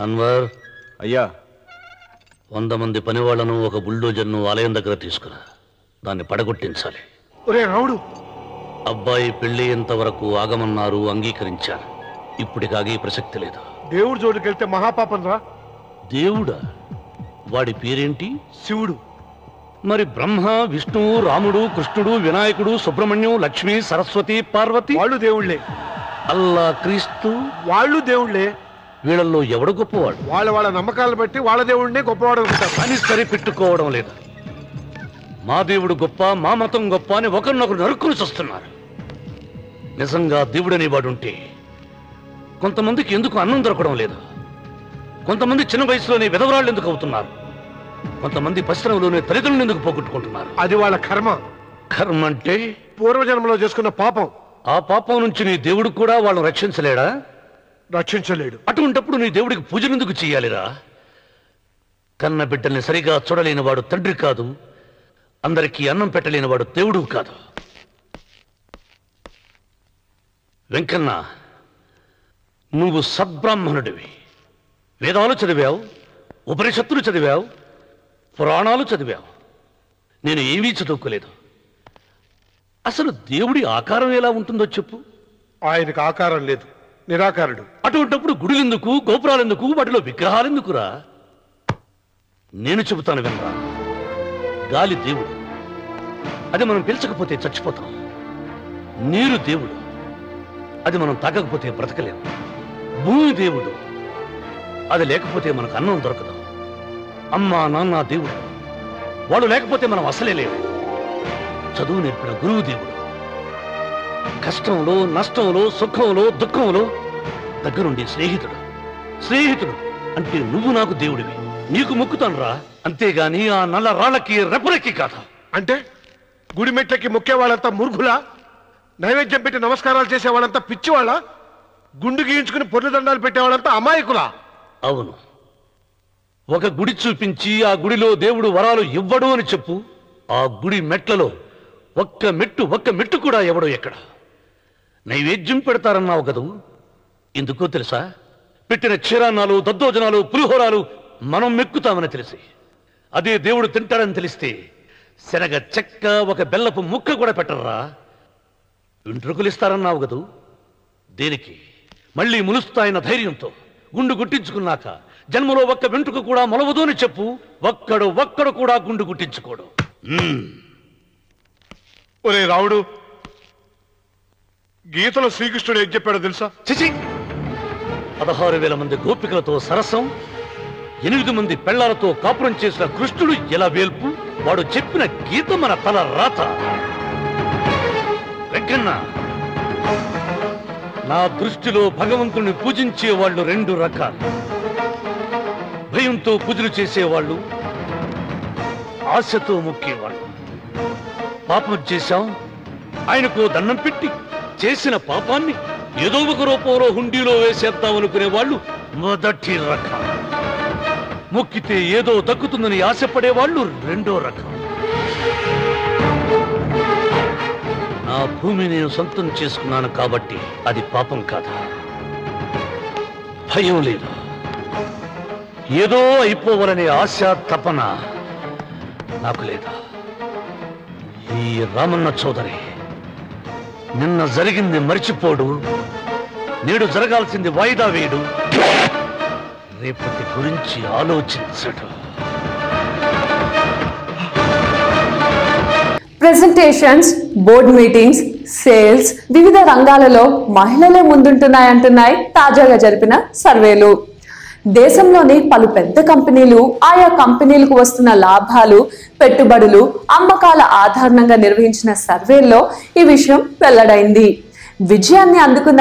అన్వర్ అయ్యా 100 మంది పనివాళ్లను ఒక బుల్డోజర్ను ఆలయం దగ్గర తీసుకురా. దాన్ని పడగొట్టించాలి. ఒరే రావుడు, అబ్బాయి పెళ్లి ఎంతవరకు ఆగమన్నారు, అంగీకరించాను. ఇప్పటికి ఆగే ప్రసక్తి లేదు. దేవుడి జోలికి వెళ్తే మహాపాపం రా. దేవుడా? వాడి పేరేంటి? శివుడు. మరి బ్రహ్మ, విష్ణువు, రాముడు, కృష్ణుడు, వినాయకుడు, సుబ్రహ్మణ్యం, లక్ష్మి, సరస్వతి, పార్వతి వాళ్ళు దేవుళ్లే. అల్లా, క్రీస్తు వాళ్ళు దేవుళ్లే. వీళ్ళల్లో ఎవడు గొప్పవాడు? వాళ్ళ నమ్మకాలను బట్టి వాళ్ళ దేవుడినే గొప్పవాడు అనుకుంటారు. అని సరిపెట్టుకోవడం లేదు. మా దేవుడు గొప్ప, మా మతం గొప్ప అని ఒకరినొకరు నరుక్కుని చూస్తున్నారు. నిజంగా దేవుడనేవాడుంటే కొంతమందికి ఎందుకు అన్నం దొరకడం లేదు? కొంతమంది చిన్న వయసులోనే విధవరాళ్ళు ఎందుకు అవుతున్నారు? కొంతమంది పశ్చిమలోనే తల్లిదండ్రులు ఎందుకు పోగొట్టుకుంటున్నారు? అది వాళ్ళ కర్మ. కర్మ అంటే పూర్వజన్మలో చేసుకున్న పాపం. ఆ పాపం నుంచి నీ దేవుడు కూడా వాళ్ళని రక్షించలేడా? రక్షించలేడు. అటువంటప్పుడు నీ దేవుడికి పూజలు ఎందుకు చేయాలిరా? కన్న బిడ్డల్ని సరిగా చూడలేని వాడు తండ్రి కాదు, అందరికీ అన్నం పెట్టలేని వాడు దేవుడు కాదు. వెంకన్న, నువ్వు సద్బ్రాహ్మణుడివి. వేదాలు చదివావు, ఉపనిషత్తులు చదివావు, పురాణాలు చదివావు. నేను ఏమీ చదువుకోలేదు. అసలు దేవుడి ఆకారం ఎలా ఉంటుందో చెప్పు. ఆయనకు ఆకారం లేదు, నిరాకారుడు. అటువంటప్పుడు గుడులెందుకు, గోపురాలెందుకు, వాటిలో విగ్రహాలెందుకురా? నేను చెబుతాను వినరా. గాలి దేవుడు, అది మనం పీల్చకపోతే చచ్చిపోతాం. నీరు దేవుడు, అది మనం తాగకపోతే బ్రతకలేము. భూమి దేవుడు, అది లేకపోతే మనకు అన్నం దొరకదు. అమ్మ నాన్న దేవుడు, వాళ్ళు లేకపోతే మనం అసలే లేవు. చదువు నేర్పిన గురువు దేవుడు, కష్టంలో, నష్టంలో, సుఖంలో, దుఃఖంలో దగ్గరుండి స్నేహితుడు. స్నేహితుడు అంటే నువ్వు నాకు దేవుడివి, నీకు మొక్కుతాను రా. అంతేగాని ఆ నల్ల రాళ్ళకి రెపరెక్కి కాదు. అంటే గుడి మెట్లకి మొక్కే వాళ్ళంతా మూర్ఖులా? నైవేద్యం పెట్టి నమస్కారాలు చేసే వాళ్ళంతా పిచ్చివాళ్ళ? గుండు గీయించుకుని పొర్లు దండాలు పెట్టేవాళ్ళంతా అమాయకులా? అవును. ఒక గుడి చూపించి ఆ గుడిలో దేవుడు వరాలు ఇవ్వడు అని చెప్పు. ఆ గుడి మెట్లలో ఒక్క మెట్టు కూడా ఎవడో ఎక్కడ. నైవేద్యం పెడతారన్నావు కదూ, ఎందుకో తెలుసా? పెట్టిన క్షీరాన్నాలు, దద్దోజనాలు, పులిహోరాలు మనం మెక్కుతామని తెలిసి, అదే దేవుడు తింటాడని తెలిస్తే శనగ చెక్క, ఒక బెల్లపు ముక్క కూడా పెట్టరా. వెంట్రుకలు ఇస్తారన్నావు కదూ, దేనికి? మళ్ళీ ములుస్తాయన్న ధైర్యంతో గుండు గుట్టించుకున్నాక జన్మలో ఒక్క వెంట్రుక కూడా మొలవదు అని చెప్పు. ఒక్కడు కూడా గుండు గుట్టించుకోడు. ఒరే రావుడు, గీతలో శ్రీకృష్ణుడు ఏం చెప్పాడో తెలుసా? చిచి! 16,000 మంది గోపికలతో సరసం, 8 మంది పెళ్లాలతో కాపురం చేసిన కృష్ణుడు ఎలా వేల్పు? వాడు చెప్పిన గీత మన తల రాత. వెంకన్న, నా దృష్టిలో భగవంతుని పూజించే వాళ్ళు 2 రకాలు. భయంతో పూజలు చేసేవాళ్ళు, ఆశతో మొక్కేవాళ్ళు. పాపం చేశాం, ఆయనకు దండం పెట్టి చేసిన పాపాన్ని ఏదో ఒక రూపంలో హుండీలో వేసేద్దామనుకునే వాళ్ళు మొదటి రకం. మొక్కితే ఏదో దక్కుతుందని ఆశపడేవాళ్ళు 2వ రకం. నా భూమి నేను సొంతం చేసుకున్నాను కాబట్టి అది పాపం కాదా? భయం లేదు. ఏదో అయిపోవాలనే ఆశ, తపన నాకు లేదా? ఈ రామన్న చౌదరి నిన్న జరిగింది మర్చిపోడు, నేడు జరగాల్సింది వాయిదా వేయడు, రేపటి గురించి ఆలోచించడు. ప్రెజెంటేషన్స్, బోర్డ్ మీటింగ్స్, సేల్స్, వివిధ రంగాలలో మహిళలే ముందుంటున్నాయంటున్నాయి తాజాగా జరిపిన సర్వేలు. దేశంలోని పలు పెద్ద కంపెనీలు ఆయా కంపెనీలకు వస్తున్న లాభాలు, పెట్టుబడులు, అమ్మకాల ఆధారంగా నిర్వహించిన సర్వేల్లో ఈ విషయం వెల్లడైంది. విజయాన్ని అందుకున్న